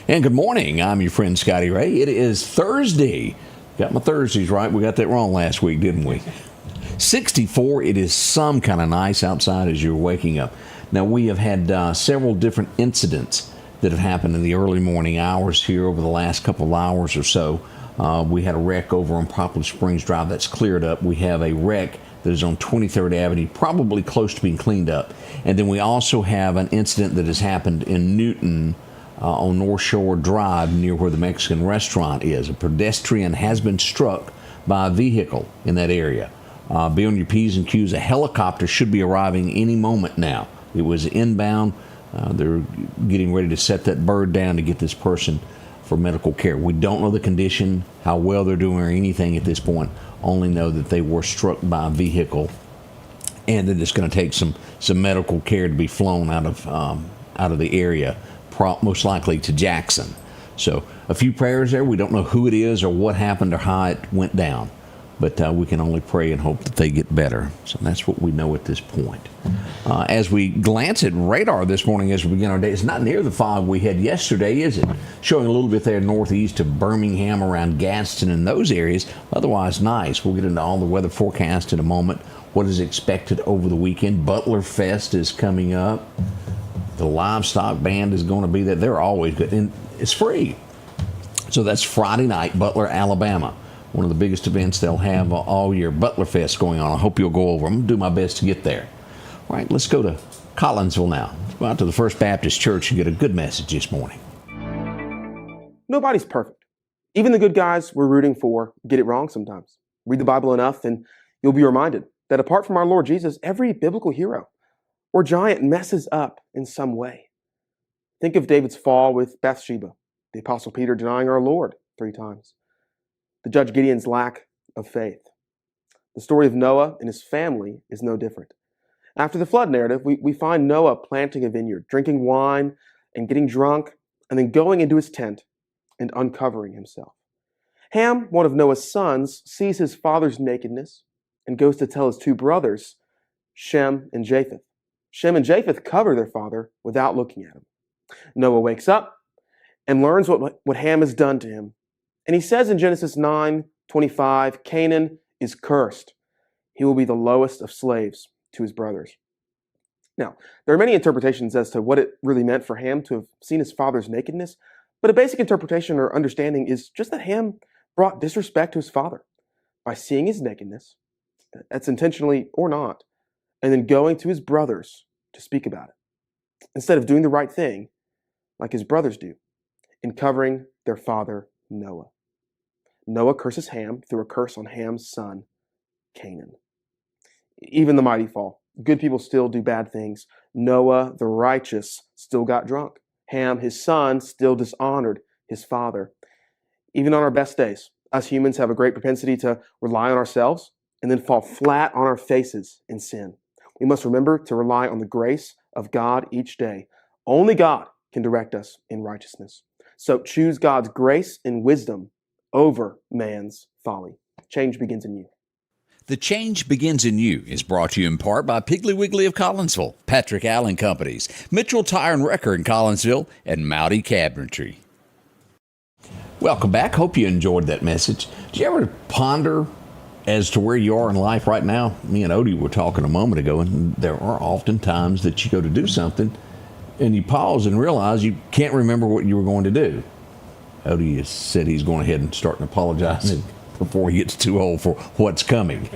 And good morning. I'm your friend Scotty Ray. It is Thursday. Got my Thursdays right. We got that wrong last week, didn't we? 64. It is some kind of nice outside as you're waking up. Now, we have had several different incidents that have happened in the early morning hours here over the last couple of hours or so. We had a wreck over on Poplar Springs Drive that's cleared up. We have a wreck that is on 23rd Avenue, probably close to being cleaned up. And then we also have an incident that has happened in Newton on North Shore Drive near where the Mexican restaurant is. A pedestrian has been struck by a vehicle in that area. Be on your P's and Q's. A helicopter should be arriving any moment now. It was inbound. They're getting ready to set that bird down to get this person for medical care. We don't know the condition, how well they're doing, or anything at this point. Only know that they were struck by a vehicle, and that it's going to take some medical care to be flown out of the area, most likely to Jackson. So a few prayers there. We don't know who it is or what happened or how it went down, but we can only pray and hope that they get better. So that's what we know at this point. As we glance at radar this morning as we begin our day, it's not near the fog we had yesterday, is it? Showing a little bit there northeast of Birmingham, around Gadsden and those areas. Otherwise nice. We'll get into all the weather forecast in a moment. What is expected over the weekend? Butler Fest is coming up. The livestock band is going to be there. They're always good. And it's free. So that's Friday night, Butler, Alabama. One of the biggest events they'll have all year. Butler Fest going on. I hope you'll go over. I'm going to do my best to get there. All right, let's go to Collinsville now. Let's go out to the First Baptist Church and get a good message this morning. Nobody's perfect. Even the good guys we're rooting for get it wrong sometimes. Read the Bible enough and you'll be reminded that apart from our Lord Jesus, every biblical hero or giant messes up in some way. Think of David's fall with Bathsheba, the Apostle Peter denying our Lord 3 times, the Judge Gideon's lack of faith. The story of Noah and his family is no different. After the flood narrative, we find Noah planting a vineyard, drinking wine and getting drunk, and then going into his tent and uncovering himself. Ham, one of Noah's sons, sees his father's nakedness and goes to tell his 2 brothers, Shem and Japheth. Shem and Japheth cover their father without looking at him. Noah wakes up and learns what Ham has done to him. And he says in Genesis 9:25, Canaan is cursed. He will be the lowest of slaves to his brothers. Now, there are many interpretations as to what it really meant for Ham to have seen his father's nakedness, but a basic interpretation or understanding is just that Ham brought disrespect to his father by seeing his nakedness, that's intentionally or not, and then going to his brothers to speak about it, instead of doing the right thing like his brothers do in covering their father Noah. Noah curses Ham through a curse on Ham's son, Canaan. Even the mighty fall. Good people still do bad things. Noah, the righteous, still got drunk. Ham, his son, still dishonored his father. Even on our best days, us humans have a great propensity to rely on ourselves and then fall flat on our faces in sin. We must remember to rely on the grace of God each day. Only God can direct us in righteousness. So choose God's grace and wisdom over man's folly. Change begins in you. The Change Begins in You is brought to you in part by Piggly Wiggly of Collinsville, Patrick Allen Companies, Mitchell Tire and Wrecker in Collinsville, and Mowdy Cabinetry. Welcome back. Hope you enjoyed that message. Did you ever ponder as to where you are in life right now? Me and Odie were talking a moment ago, and there are often times that you go to do something, and you pause and realize you can't remember what you were going to do. Odie has said he's going ahead and starting apologizing before he gets too old for what's coming.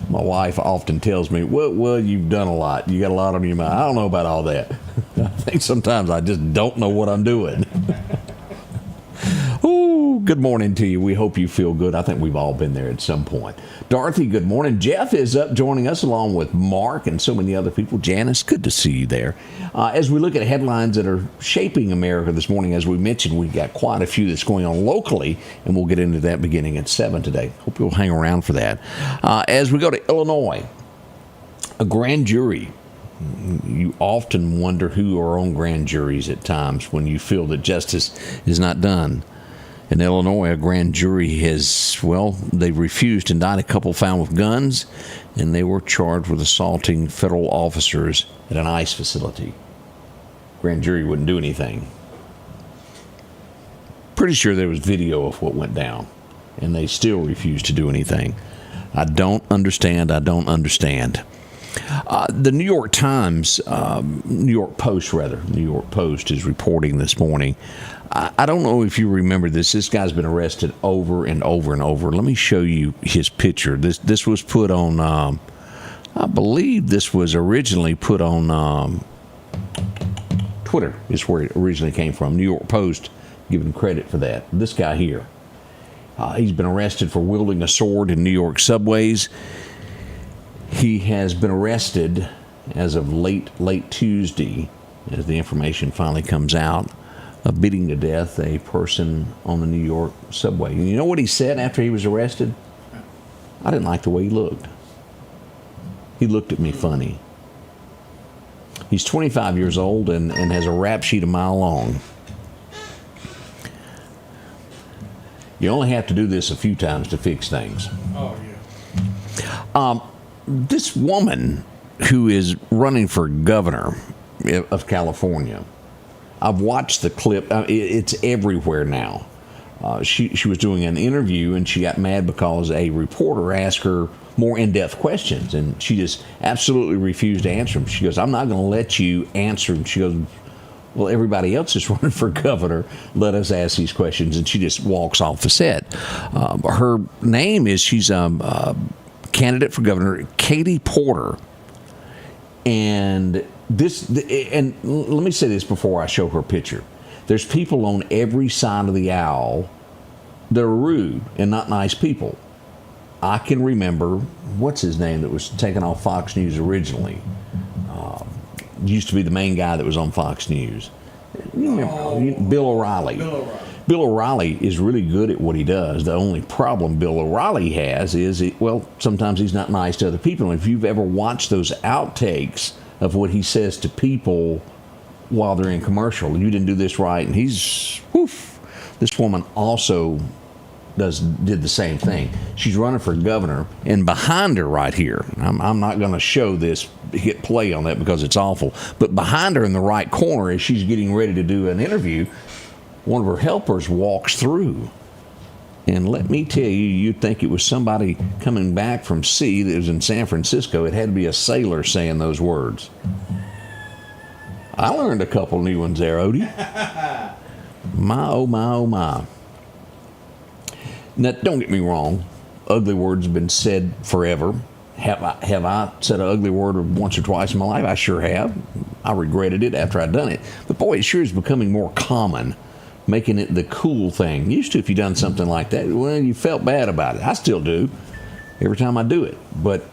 My wife often tells me, well, you've done a lot. You got a lot on your mind. I don't know about all that. I think sometimes I just don't know what I'm doing. Ooh, good morning to you. We hope you feel good. I think we've all been there at some point. Dorothy, good morning. Jeff is up joining us along with Mark and so many other people. Janice, good to see you there. As we look at headlines that are shaping America this morning, as we mentioned, we've got quite a few that's going on locally, and we'll get into that beginning at 7 today. Hope you'll hang around for that. As we go to Illinois, a grand jury. You often wonder who are on grand juries at times when you feel that justice is not done. In Illinois, a grand jury they refused to indict a couple found with guns, and they were charged with assaulting federal officers at an ICE facility. Grand jury wouldn't do anything. Pretty sure there was video of what went down, and they still refused to do anything. I don't understand. The New York Times, New York Post is reporting this morning. I don't know if you remember this. This guy's been arrested over and over and over. Let me show you his picture. This was put on, I believe this was originally put on Twitter is where it originally came from. New York Post giving credit for that. This guy here. He's been arrested for wielding a sword in New York subways. He has been arrested as of late Tuesday, as the information finally comes out, of beating to death a person on the New York subway. And you know what he said after he was arrested? I didn't like the way he looked. He looked at me funny. He's 25 years old and has a rap sheet a mile long. You only have to do this a few times to fix things. Oh, yeah. This woman who is running for governor of California, I've watched the clip. It's everywhere now. She was doing an interview, and she got mad because a reporter asked her more in-depth questions, and she just absolutely refused to answer them. She goes, I'm not going to let you answer them. She goes, well, everybody else is running for governor. Let us ask these questions. And she just walks off the set. Her name is, she's candidate for governor, Katie Porter. And and let me say this before I show her picture. There's people on every side of the aisle that are rude and not nice people. I can remember, what's his name that was taken off Fox News originally? Used to be the main guy that was on Fox News. You remember Bill O'Reilly. Bill O'Reilly is really good at what he does. The only problem Bill O'Reilly has is, sometimes he's not nice to other people. And if you've ever watched those outtakes of what he says to people while they're in commercial, you didn't do this right, and he's, This woman also did the same thing. She's running for governor, and behind her right here, I'm not going to show this, hit play on that because it's awful, but behind her in the right corner as she's getting ready to do an interview, one of her helpers walks through. And let me tell you, you'd think it was somebody coming back from sea that was in San Francisco. It had to be a sailor saying those words. I learned a couple new ones there, Odie. My, oh, my, oh, my. Now, don't get me wrong. Ugly words have been said forever. Have I said an ugly word once or twice in my life? I sure have. I regretted it after I'd done it. But boy, it sure is becoming more common, making it the cool thing. Used to, if you done something like that, well, you felt bad about it. I still do every time I do it. But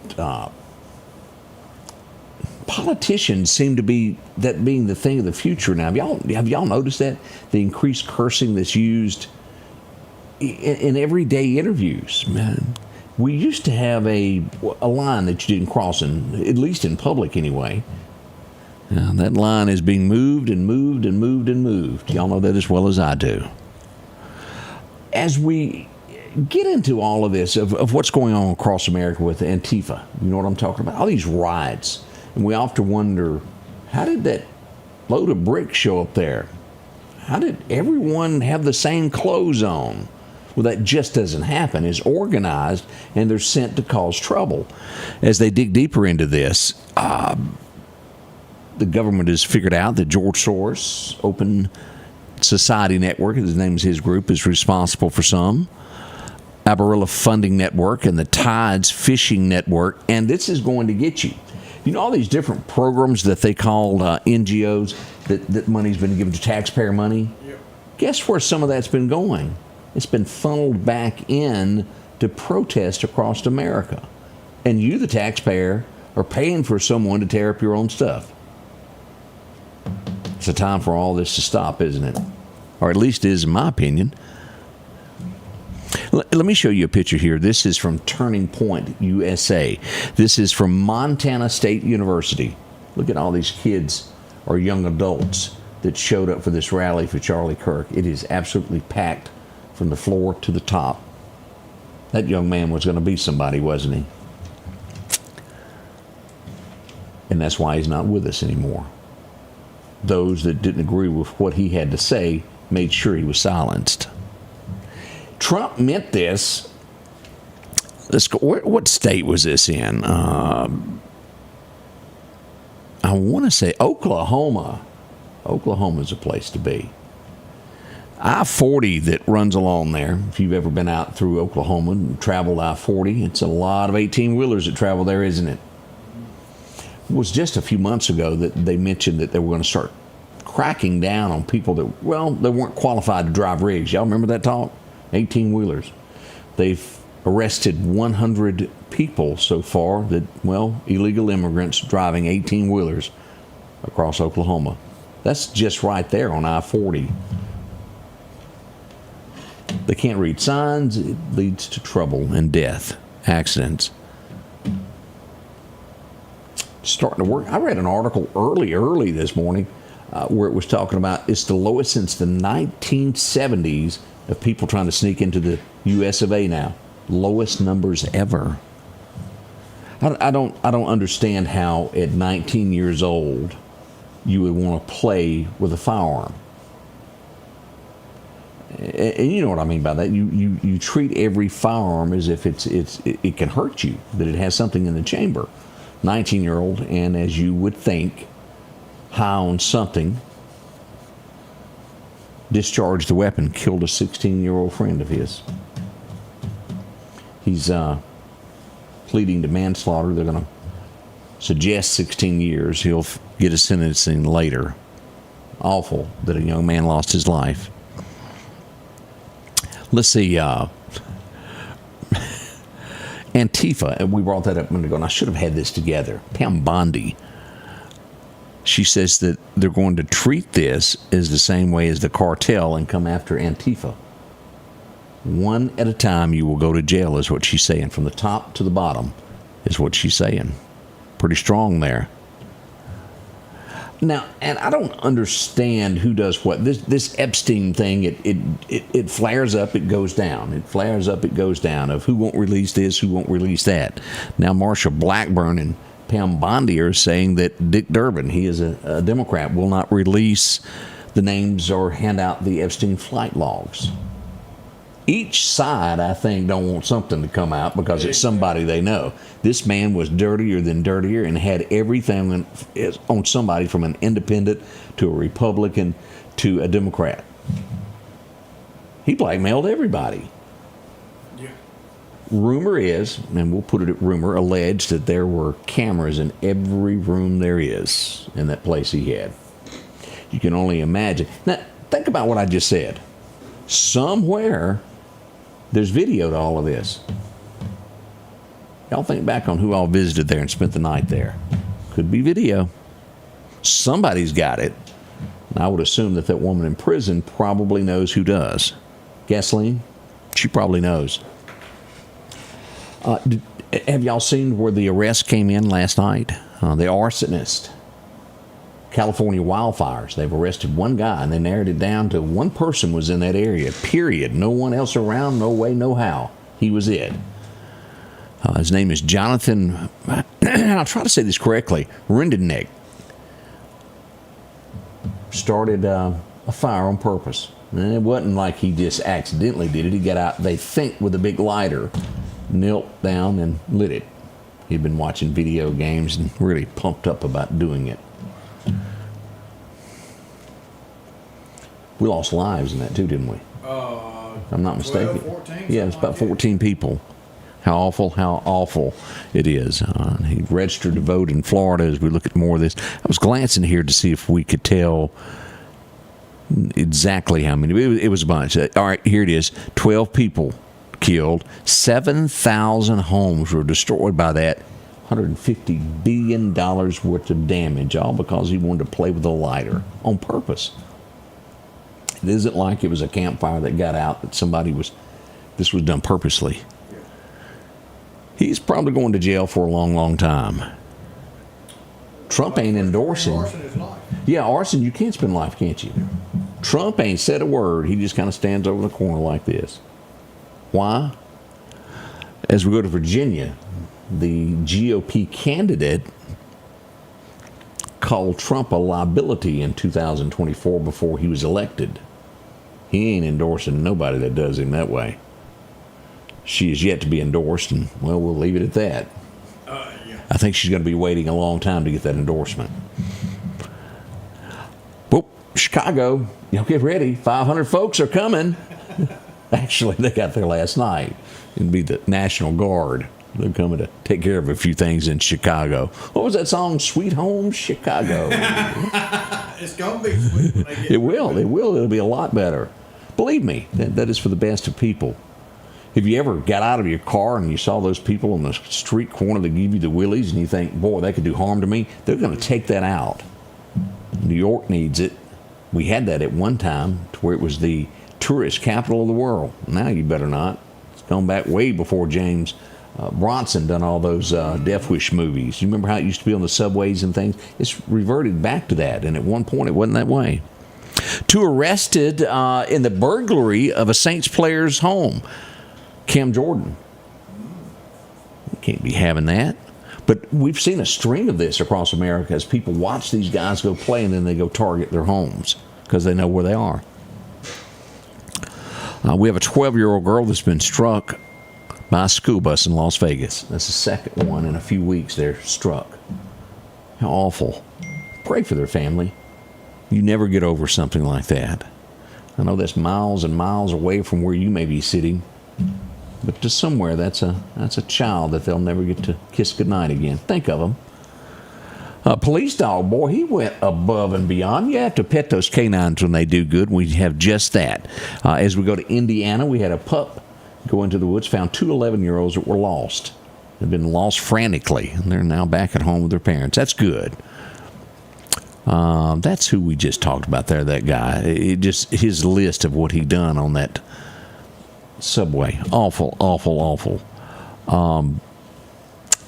politicians seem to be that being the thing of the future now. Have y'all noticed that? The increased cursing that's used in everyday interviews, man. We used to have a line that you didn't cross, at least in public anyway. Now, that line is being moved and moved and moved and moved. Y'all know that as well as I do. As we get into all of this, of what's going on across America with Antifa, you know what I'm talking about? All these riots. And we often wonder, how did that load of bricks show up there? How did everyone have the same clothes on? Well, that just doesn't happen. It's organized, and they're sent to cause trouble. As they dig deeper into this, the government has figured out that George Soros, Open Society Network, his name is his group, is responsible for some. Abarilla Funding Network and the Tides Fishing Network, and this is going to get you. You know all these different programs that they called NGOs, that money's been given to taxpayer money? Yep. Guess where some of that's been going? It's been funneled back in to protest across America. And you, the taxpayer, are paying for someone to tear up your own stuff. It's a time for all this to stop, isn't it? Or at least it is in my opinion. Let me show you a picture here. This is from Turning Point, USA. This is from Montana State University. Look at all these kids or young adults that showed up for this rally for Charlie Kirk. It is absolutely packed from the floor to the top. That young man was going to be somebody, wasn't he? And that's why he's not with us anymore. those that didn't agree with what he had to say made sure he was silenced. Trump meant this. Let's go. What state was this in? I want to say Oklahoma. Oklahoma's a place to be. I-40 that runs along there, if you've ever been out through Oklahoma and traveled I-40, it's a lot of 18-wheelers that travel there, isn't it? It was just a few months ago that they mentioned that they were going to start cracking down on people that, well, they weren't qualified to drive rigs. Y'all remember that talk? 18-wheelers. They've arrested 100 people so far that, well, illegal immigrants driving 18-wheelers across Oklahoma. That's just right there on I-40. They can't read signs. It leads to trouble and death, accidents. Starting to work. I read an article early this morning where it was talking about it's the lowest since the 1970s of people trying to sneak into the U.S. of A. now. Lowest numbers ever. I don't understand how at 19 years old you would want to play with a firearm. And you know what I mean by that. You treat every firearm as if it can hurt you, that it has something in the chamber. 19-year-old, and as you would think, high on something, discharged the weapon, killed a 16-year-old friend of his. He's pleading to manslaughter. They're going to suggest 16 years. He'll get a sentencing later. Awful that a young man lost his life. Let's see, Antifa, and we brought that up a minute ago, and I should have had this together. Pam Bondi, she says that they're going to treat this as the same way as the cartel and come after Antifa. One at a time you will go to jail, is what she's saying. From the top to the bottom is what she's saying. Pretty strong there. Now, and I don't understand who does what. This Epstein thing, it flares up, it goes down. It flares up, it goes down, of who won't release this, who won't release that. Now, Marsha Blackburn and Pam Bondi are saying that Dick Durbin, he is a Democrat, will not release the names or hand out the Epstein flight logs. Each side, I think, don't want something to come out because it's somebody they know. This man was dirtier than dirtier and had everything on somebody, from an independent to a Republican to a Democrat. He blackmailed everybody. Yeah. Rumor is, and we'll put it at rumor, alleged that there were cameras in every room there is in that place he had. You can only imagine. Now, think about what I just said. Somewhere there's video to all of this. Y'all think back on who all visited there and spent the night there. Could be video. Somebody's got it. And I would assume that that woman in prison probably knows who does. Gasoline? She probably knows. Have y'all seen where the arrest came in last night? The arsonist. California wildfires. They've arrested one guy, and they narrowed it down to one person was in that area, period. No one else around, no way, no how. He was it. His name is Jonathan, I'll try to say this correctly, Rendenneck. Started a fire on purpose. And it wasn't like he just accidentally did it. He got out, they think, with a big lighter, knelt down and lit it. He'd been watching video games and really pumped up about doing it. We lost lives in that too, didn't we? If I'm not mistaken. 14, yeah, it's about 14 people. How awful it is. He registered to vote in Florida. As we look at more of this, I was glancing here to see if we could tell exactly how many. It was a bunch. All right, here it is. 12 people killed. 7,000 homes were destroyed by that. $150 billion worth of damage, all because he wanted to play with a lighter on purpose. It isn't like it was a campfire that got out, that this was done purposely. He's probably going to jail for a long, long time. Trump ain't endorsing. Arson is life. Yeah, arson, you can't spend life, can't you? Trump ain't said a word. He just kind of stands over the corner like this. Why? As we go to Virginia, the GOP candidate called Trump a liability in 2024 before he was elected. He ain't endorsing nobody that does him that way. She is yet to be endorsed, and, well, we'll leave it at that. Yeah. I think she's going to be waiting a long time to get that endorsement. Whoop, Chicago, get ready. 500 folks are coming. Actually, they got there last night. It'll be the National Guard. They're coming to take care of a few things in Chicago. What was that song? Sweet Home Chicago. It's going to be sweet when they get It will. It'll be a lot better. Believe me, that is for the best of people. Have you ever got out of your car and you saw those people on the street corner that give you the willies and you think, boy, they could do harm to me? They're going to take that out. New York needs it. We had that at one time to where it was the tourist capital of the world. Now you better not. It's gone back way before James Bronson done all those Death Wish movies. You remember how it used to be on the subways and things? It's reverted back to that, and at one point it wasn't that way. Two arrested in the burglary of a Saints player's home. Cam Jordan. You can't be having that. But we've seen a string of this across America as people watch these guys go play and then they go target their homes because they know where they are. We have a 12-year-old girl that's been struck by a school bus in Las Vegas. That's the second one in a few weeks they're struck. How awful. Pray for their family. You never get over something like that. I know that's miles and miles away from where you may be sitting, but to somewhere that's a child that they'll never get to kiss goodnight again. Think of them. A police dog, boy, he went above and beyond. You have to pet those canines when they do good. We have just that. As we go to Indiana, we had a pup go into the woods, found two 11-year-olds that were lost. They've been lost frantically, and they're now back at home with their parents. That's good. That's who we just talked about there, that guy. His list of what he done on that subway. Awful, awful, awful.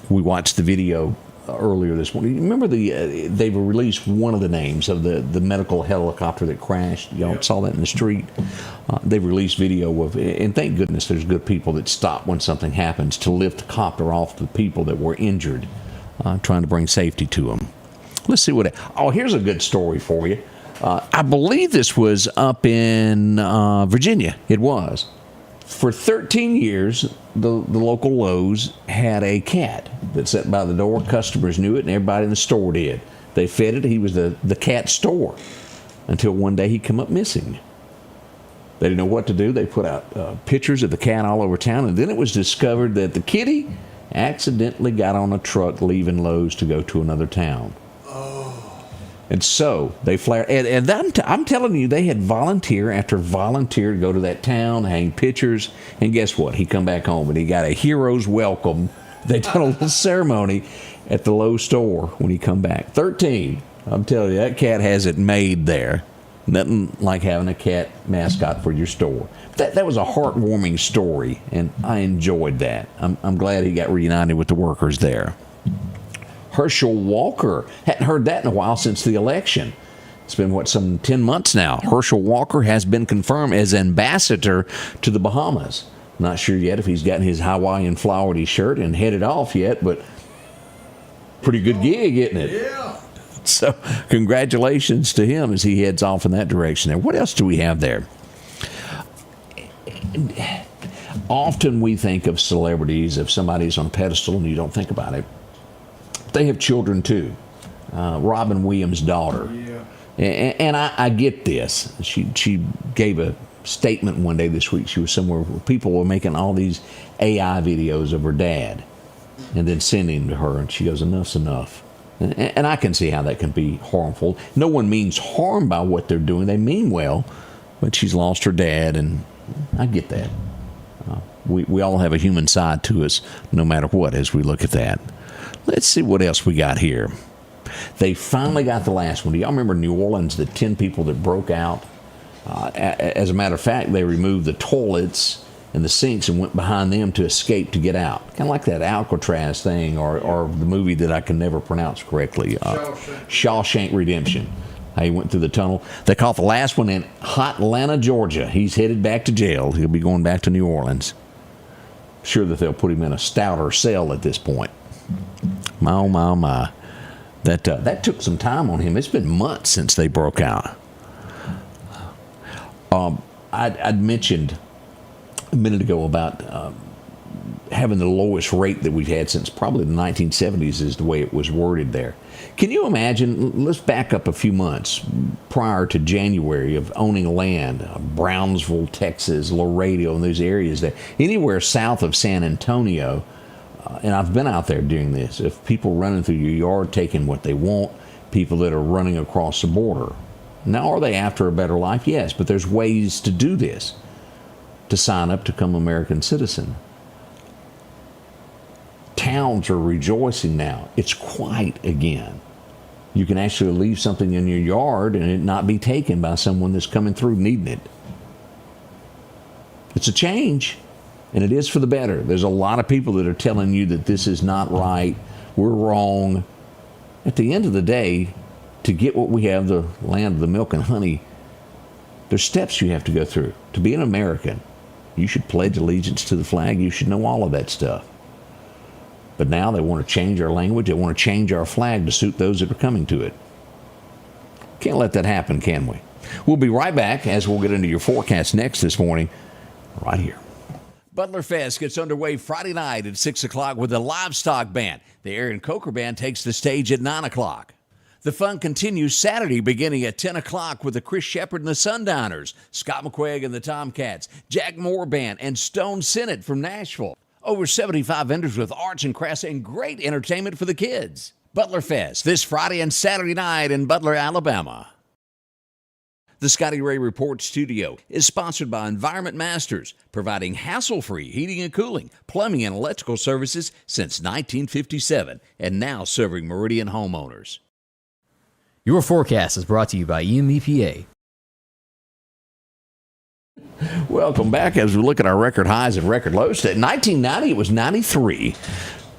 We watched the video earlier this morning. Remember they released one of the names of the medical helicopter that crashed. Y'all saw that in the street. They released video of, and thank goodness there's good people that stop when something happens to lift the copter off the people that were injured, trying to bring safety to them. Let's see what. Here's a good story for you. I believe this was up in Virginia. It was. For 13 years, the local Lowe's had a cat that sat by the door. Customers knew it, and everybody in the store did. They fed it. He was the cat store until one day he come up missing. They didn't know what to do. They put out pictures of the cat all over town, and then it was discovered that the kitty accidentally got on a truck leaving Lowe's to go to another town. And so they flared, and I'm telling you, they had volunteer after volunteer to go to that town, hang pictures, and guess what? He come back home and he got a hero's welcome. They done a little ceremony at the Lowe's store when he come back. 13, I'm telling you, that cat has it made there. Nothing like having a cat mascot for your store. That was a heartwarming story, and I enjoyed that. I'm glad he got reunited with the workers there. Herschel Walker. Hadn't heard that in a while since the election. It's been, some 10 months now. Herschel Walker has been confirmed as ambassador to the Bahamas. Not sure yet if he's gotten his Hawaiian flowery shirt and headed off yet, but pretty good gig, isn't it? Yeah. So congratulations to him as he heads off in that direction there. What else do we have there? Often we think of celebrities, if somebody's on a pedestal and you don't think about it, they have children too. Robin Williams' daughter. Yeah. And I get this. She gave a statement one day this week. She was somewhere where people were making all these AI videos of her dad and then sending them to her. And she goes, enough's enough. And I can see how that can be harmful. No one means harm by what they're doing. They mean well. But she's lost her dad, and I get that. We all have a human side to us no matter what as we look at that. Let's see what else we got here. They finally got the last one. Do y'all remember New Orleans, the 10 people that broke out? As a matter of fact, they removed the toilets and the sinks and went behind them to escape to get out. Kind of like that Alcatraz thing or the movie that I can never pronounce correctly. Shawshank Redemption. He went through the tunnel. They caught the last one in Hotlanta, Georgia. He's headed back to jail. He'll be going back to New Orleans. Sure that they'll put him in a stouter cell at this point. My, oh my, oh my. That took some time on him. It's been months since they broke out. I'd mentioned a minute ago about having the lowest rate that we've had since probably the 1970s is the way it was worded there. Can you imagine, let's back up a few months prior to January of owning land, Brownsville, Texas, Laredo, and those areas there, anywhere south of San Antonio, and I've been out there doing this, if people running through your yard taking what they want, people that are running across the border. Now, are they after a better life? Yes, but there's ways to do this, to sign up to become an American citizen. Towns are rejoicing now. It's quiet again. You can actually leave something in your yard and it not be taken by someone that's coming through needing it. It's a change, and it is for the better. There's a lot of people that are telling you that this is not right, we're wrong. At the end of the day, to get what we have, the land of the milk and honey, there's steps you have to go through. To be an American, you should pledge allegiance to the flag. You should know all of that stuff. But now they want to change our language. They want to change our flag to suit those that are coming to it. Can't let that happen, can we? We'll be right back as we'll get into your forecast next this morning, right here. Butler Fest gets underway Friday night at 6 o'clock with the Livestock Band. The Aaron Coker Band takes the stage at 9 o'clock. The fun continues Saturday beginning at 10 o'clock with the Chris Shepard and the Sundowners, Scott McQuaig and the Tomcats, Jack Moore Band, and Stone Sennett from Nashville. Over 75 vendors with arts and crafts and great entertainment for the kids. Butler Fest this Friday and Saturday night in Butler, Alabama. The Scotty Ray Report studio is sponsored by Environment Masters, providing hassle-free heating and cooling, plumbing, and electrical services since 1957, and now serving Meridian homeowners. Your forecast is brought to you by EMEPA. Welcome back as we look at our record highs and record lows. In 1990, it was 93.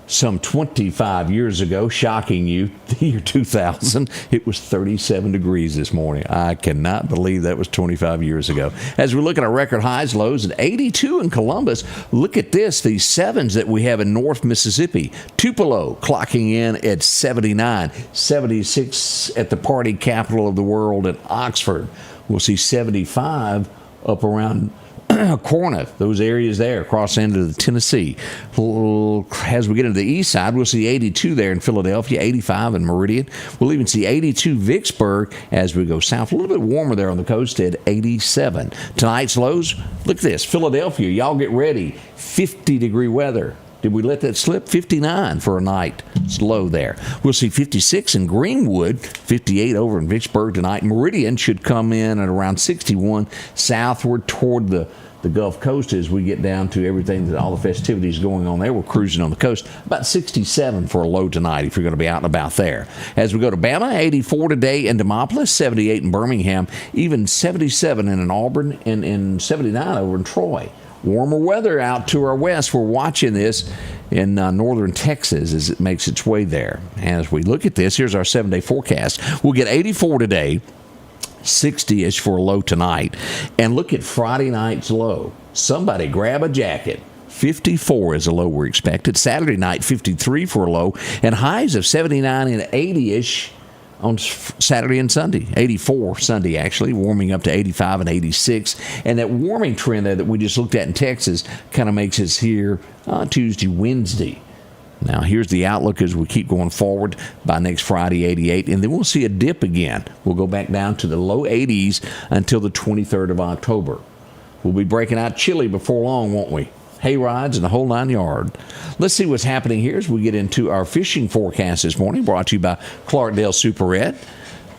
Some 25 years ago, shocking you, the year 2000, it was 37 degrees this morning. I cannot believe that was 25 years ago. As we look at our record highs, lows, at 82 in Columbus, look at this, these sevens that we have in North Mississippi. Tupelo clocking in at 79, 76 at the party capital of the world in Oxford. We'll see 75 up around Corinth, those areas there, across into the Tennessee. As we get into the east side, we'll see 82 there in Philadelphia, 85 in Meridian. We'll even see 82 Vicksburg as we go south. A little bit warmer there on the coast at 87. Tonight's lows, look at this. Philadelphia, y'all get ready. 50-degree weather. Did we let that slip? 59 for a night. It's low there. We'll see 56 in Greenwood, 58 over in Vicksburg tonight. Meridian should come in at around 61 southward toward the Gulf Coast as we get down to everything, all the festivities going on there. We're cruising on the coast. About 67 for a low tonight if you're going to be out and about there. As we go to Bama, 84 today in Demopolis, 78 in Birmingham, even 77 in Auburn, and 79 over in Troy. Warmer weather out to our west. We're watching this in northern Texas as it makes its way there. As we look at this, here's our 7-day forecast. We'll get 84 today, 60-ish for a low tonight. And look at Friday night's low. Somebody grab a jacket. 54 is a low we're expected. Saturday night, 53 for a low. And highs of 79 and 80-ish on Saturday and Sunday. 84 Sunday, actually, warming up to 85 and 86. And that warming trend there that we just looked at in Texas kind of makes us here Tuesday, Wednesday. Now, here's the outlook as we keep going forward by next Friday, 88. And then we'll see a dip again. We'll go back down to the low 80s until the 23rd of October. We'll be breaking out chilly before long, won't we? Hay rides and the whole 9 yards. Let's see what's happening here as we get into our fishing forecast this morning, brought to you by Clarkdale Superette.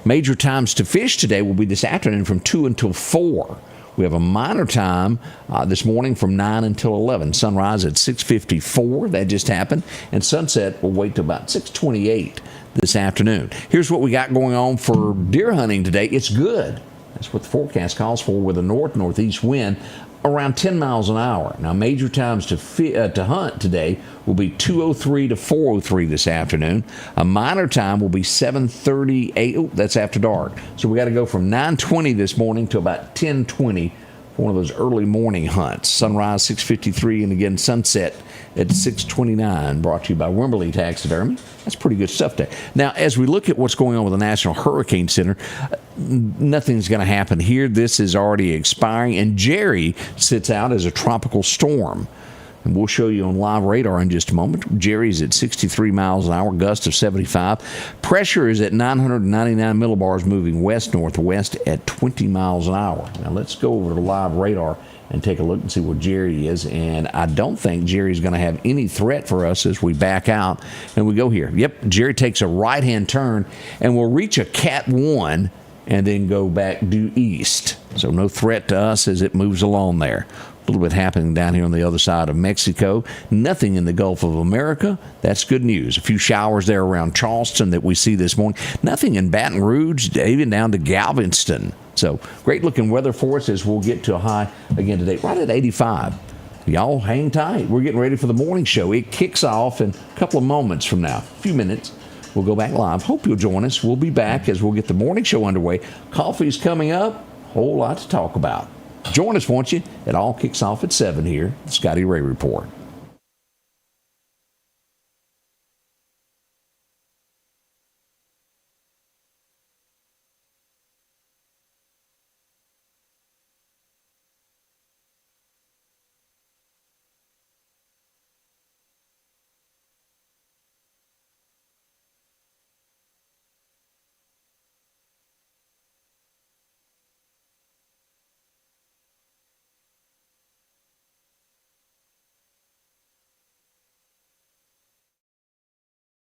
Major times to fish today will be this afternoon from 2 until 4. We have a minor time this morning from 9 until 11. Sunrise at 6:54. That just happened. And sunset will wait till about 6:28 this afternoon. Here's what we got going on for deer hunting today. It's good. That's what the forecast calls for, with a north-northeast wind around 10 miles an hour. Now, major times to hunt today will be 2:03 to 4:03 this afternoon. A minor time will be 7:38. Oh, that's after dark. So we got to go from 9:20 this morning to about 10:20 for one of those early morning hunts. Sunrise 6:53, and again sunset at 629, brought to you by Wimberley Taxidermy. That's pretty good stuff there. Now, as we look at what's going on with the National Hurricane Center, nothing's going to happen here. This is already expiring, and Jerry sits out as a tropical storm. And we'll show you on live radar in just a moment. Jerry's at 63 miles an hour, gust of 75. Pressure is at 999 millibars, moving west-northwest at 20 miles an hour. Now let's go over to live radar and take a look and see where Jerry is. And I don't think Jerry's going to have any threat for us as we back out and we go here. Yep, Jerry takes a right-hand turn and will reach a Cat 1 and then go back due east. So no threat to us as it moves along there. A little bit happening down here on the other side of Mexico. Nothing in the Gulf of America. That's good news. A few showers there around Charleston that we see this morning. Nothing in Baton Rouge, even down to Galveston. So great looking weather for us as we'll get to a high again today, right at 85. Y'all hang tight. We're getting ready for the morning show. It kicks off in a couple of moments from now, a few minutes. We'll go back live. Hope you'll join us. We'll be back as we'll get the morning show underway. Coffee's coming up. Whole lot to talk about. Join us, won't you? It all kicks off at 7 here, the Scotty Ray Report.